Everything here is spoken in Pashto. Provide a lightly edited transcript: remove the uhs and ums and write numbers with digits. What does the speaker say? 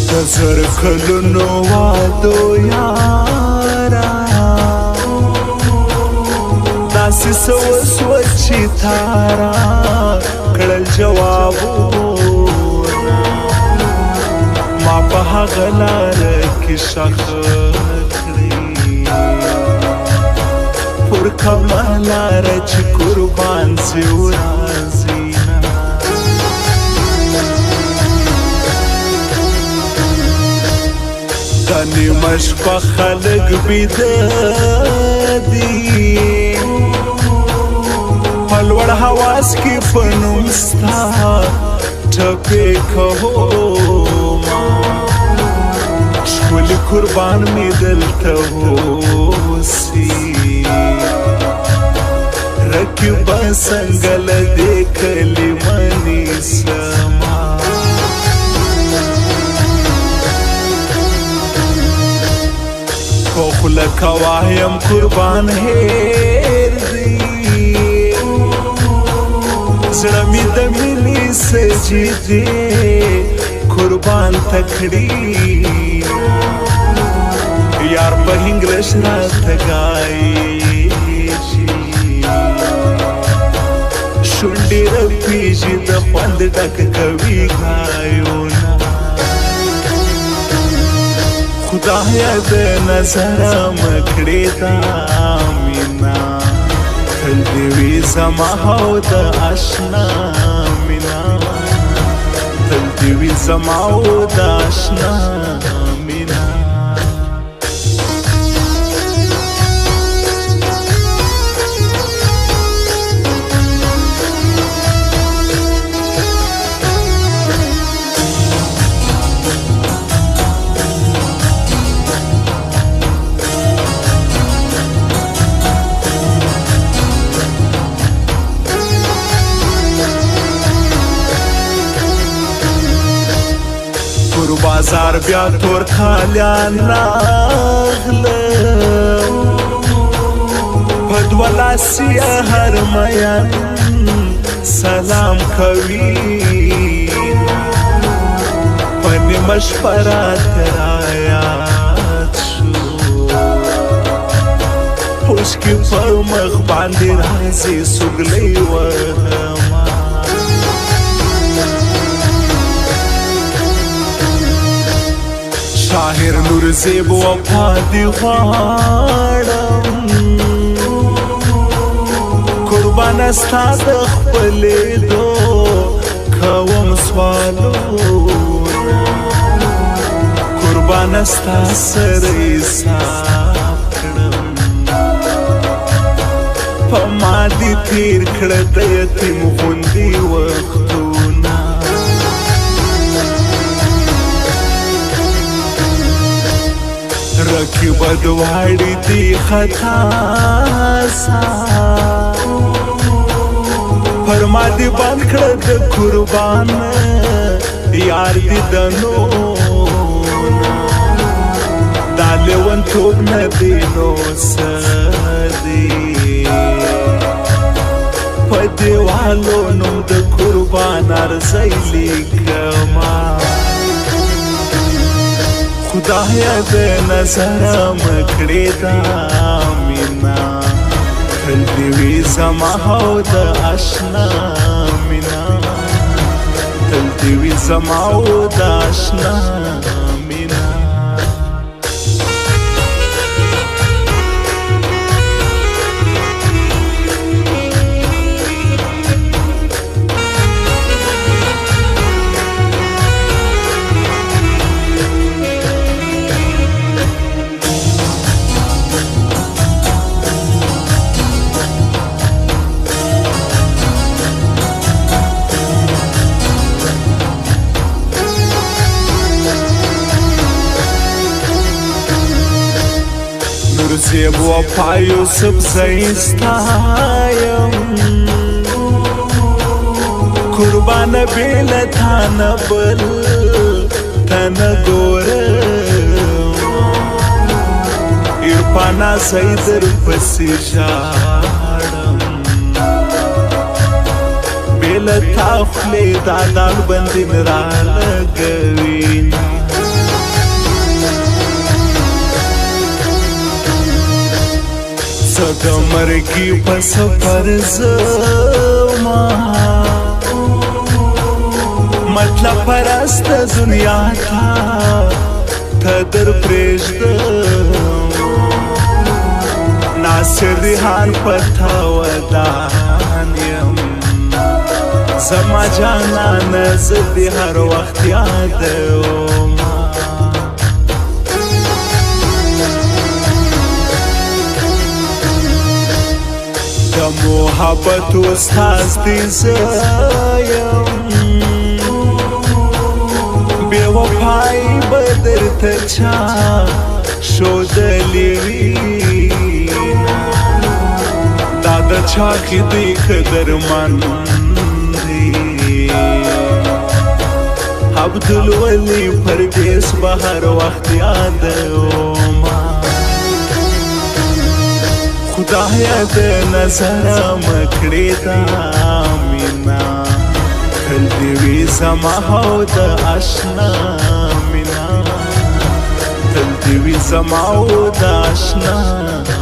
تزر کلونو وادو یارا داسی سوسو چی تارا کڑل جوابونا ما پا غلار کی شخ کری پر کمالار چی قربان سی ورازینا دانی مشپا خلق بیدادی پلوڑ حواس کی پنمستا ٹپے کہو شکل قربان می دلتا ہو سی رکب سنگل دیکھلی منی سما کوخل کوایم قربان ہیر دی زڑمی دمینی سجدے قربان تکڑی یار پا انگلش رات گائی شنڈی رپی جی دا خوند ڈک کوی گایونا خدایا دا نظر مکڑی دا مینا تل دیوی زما ہو دا اشنا مینا تل دیوی زما ہو دا اشنا مینا بازار بیا تور خالیان راغلم پدولاسی هر میان سلام کوي پنی مشپرات رایات شو پوش کی پر مخ باندې رازی سگلی وهما شاهر نور زیب وفا دی غواړم قربان استا د خپلېدو کوم سوالونه قربان استا سره حساب کړم په ما دې تېر کړه د یتیم غوندې وختونه رکب دواړي دی خطا سا فرما دی بند کړه د قربان یار دی دنو دا لیون توب ندی نو سدی په دیوالو نوم د قربان ارزی لیکما خدایا دا نظر مکڑی دا مینا تل دیوی زما ہو دا اشنا مینا تل دیوی زما ہو دا اشنا مینا زیب وفا یوسف زیستایم قربان بیل تان بل تن گورم ارپانا سیدر پسی جارم بیل تافلی دادال بندین را لگوین د مرګي په سفر زما مطلب پرست دنیا تا در پرېږدم ناصر ریحان پتا ودان یم زما جانانه زه دې هر وخت یادوم د محبت استاز دې زه یم بې وفایي به درته چا ښودلې وینه دا د چا خدای قدرمن دی عبدالولي پردیس به هر وخت یادوم خدایا د نظر مکړې دا مینا تل دې وي زما او د اشنا مینا تل دې وي زما او د اشنا